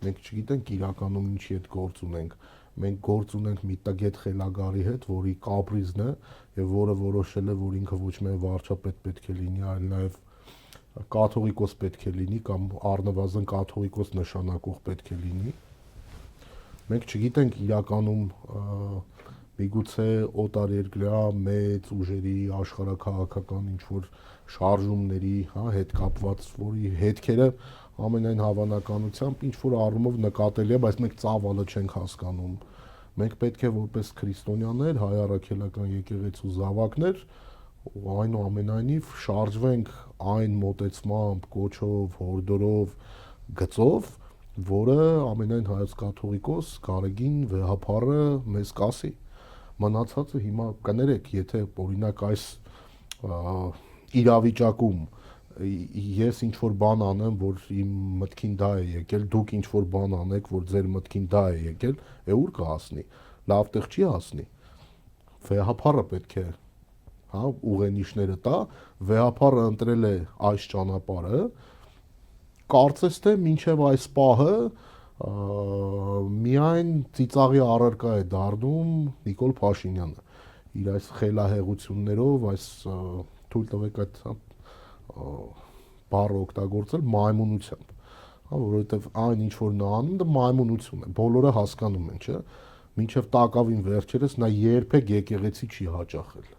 մենք չգիտենք իրականում ինչի հետ գործ ունենք։ Մենք գործ ունենք մի տգետ խելագարի հետ, որի կապրիզն է եւ որը որոշել է, որ ինքը ոչ միայն վարչապետ պետք է լինի, այլ նաեւ կաթողիկոս պետք է լինի կամ առնվազն կաթողիկոս նշանակող պետք է լինի։ Մենք չգիտենք իրականում միգուցե օտարերկրյա մեծ ուժերի աշխարհաքաղաքական ինչ-որ շարժումների, հետ կապված, որի հետքերը ամենայն հավանականությամբ ինչ-որ առումով նկատելի է, բայց մենք ծավալը չենք հասկանում։ Մենք պետք է որպես քրիստոնյաներ, հայ առաքելական եկեղեցու զավակներ, այնուամենայնիվ շարժվենք այն մոտեցմամբ, կոչով, հորդորով, գծով, որը ամենայն հայոց կաթողիկոս Գարեգին վեհափառը մեզ կասի։ Մնացածը հիմա կներեք, եթե օրինակ այս իրավիճակում ես ինչ որ բան անեմ, որ իմ մտքին դա է եկել, դուք ինչ որ բան անեք, որ ձեր մտքին դա է եկել, ուր կհասնի։ Լավ տեղ չի հասնի։ Վեհափառը պետք է, ուղենիշները տա, վեհափառը ընտրել է այս ճանապարհը, կարծես թե մինչև այս պահը միայն ծիծաղի առարկա է դառնում Նիկոլ Փաշինյանը իր այս խելահեղություններով, այս թույլ տվեք այդ բառը օգտագործել մայմունությամբ, որովհետև այն ինչ որ նա անում, դա մայմունություն է, բոլորը հասկանում են, չէ՞, մինչև տակավին վերջերս նա երբեք եկեղեցի չի հաճախել։